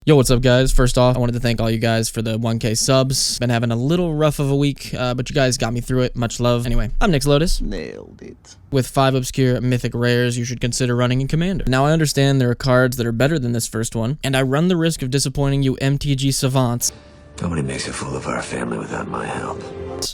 Yo, what's up, guys? First off, I wanted to thank all you guys for the 1K subs. Been having a little rough of a week, but you guys got me through it. Much love. Anyway, I'm Nick's Lotus. Nailed it. With 5 obscure mythic rares you should consider running in Commander. Now, I understand there are cards that are better than this first one, and I run the risk of disappointing you MTG savants. Nobody makes a fool of our family without my help.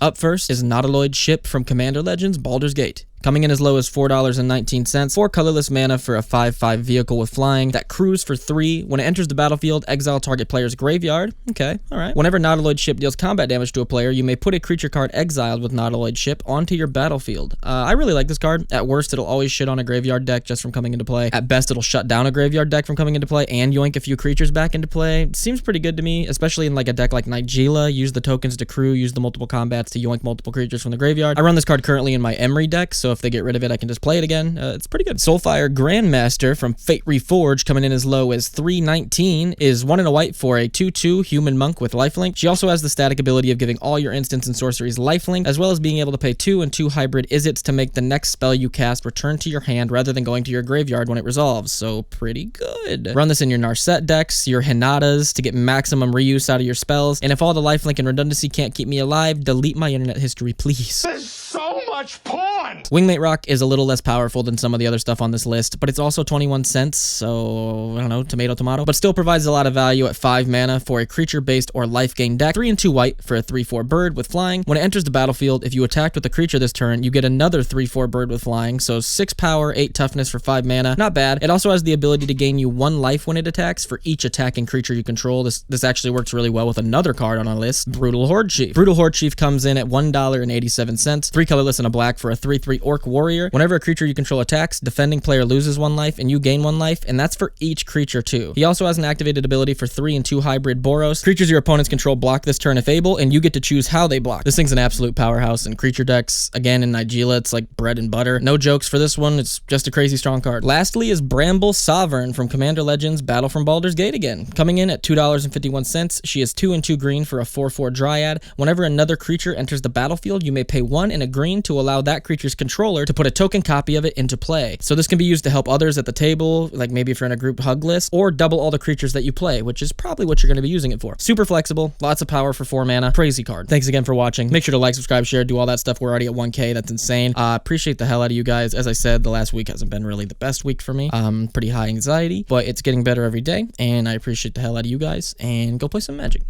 Up first is Nautiloid Ship from Commander Legends Baldur's Gate. Coming in as low as $4.19, 4 colorless mana for a 5/5 vehicle with flying that crews for 3. When it enters the battlefield, exile target player's graveyard. Okay, alright. Whenever Nautiloid Ship deals combat damage to a player, you may put a creature card exiled with Nautiloid Ship onto your battlefield. I really like this card. At worst, it'll always shit on a graveyard deck just from coming into play. At best, it'll shut down a graveyard deck from coming into play and yoink a few creatures back into play. Seems pretty good to me, especially in like a deck like Nigella. Use the tokens to crew, use the multiple combats to yoink multiple creatures from the graveyard. I run this card currently in my Emery deck, so if they get rid of it, I can just play it again. It's pretty good. Soulfire Grandmaster from Fate Reforged, coming in as low as $3.19, is 1 and a white for a 2/2 human monk with lifelink. She also has the static ability of giving all your instants and sorceries lifelink, as well as being able to pay 2 and 2 hybrid Izzets to make the next spell you cast return to your hand rather than going to your graveyard when it resolves. So pretty good. Run this in your Narset decks, your Hinatas to get maximum reuse out of your spells, and if all the lifelink and redundancy can't keep me alive, delete my internet history, please. There's so much porn! Wingmate Rock is a little less powerful than some of the other stuff on this list, but it's also 21 cents, so I don't know, tomato, but still provides a lot of value at 5 mana for a creature-based or life gain deck. 3 and 2 white for a 3/4 bird with flying. When it enters the battlefield, if you attacked with a creature this turn, you get another 3/4 bird with flying, so 6 power, 8 toughness for 5 mana. Not bad. It also has the ability to gain you 1 life when it attacks for each attacking creature you control. This actually works really well with another card on our list, Brutal Horde Chief. Brutal Horde Chief comes in at $1.87, 3 colorless and a black for a 3/3 orc warrior. Whenever a creature you control attacks, defending player loses 1 life and you gain 1 life, and that's for each creature too. He also has an activated ability for 3 and 2 hybrid Boros. Creatures your opponents control block this turn if able, and you get to choose how they block. This thing's an absolute powerhouse in creature decks. Again, in Nigella, it's like bread and butter. No jokes for this one, it's just a crazy strong card. Lastly is Bramble Sovereign from Commander Legends Battle from Baldur's Gate again. Coming in at $2.51, she is 2 and 2 green for a 4/4 Dryad. Whenever another creature enters the battlefield, you may pay 1 and a green to allow that creature's controller to put a token copy of it into play. So this can be used to help others at the table, like maybe if you're in a group hug list, or double all the creatures that you play, which is probably what you're going to be using it for. Super flexible, lots of power for 4 mana, crazy card. Thanks again for watching. Make sure to like, subscribe, share, do all that stuff. We're already at 1K, that's insane. Appreciate the hell out of you guys. As I said, the last week hasn't been really the best week for me. Pretty high anxiety, but it's getting better every day, and I appreciate the hell out of you guys, and go play some Magic.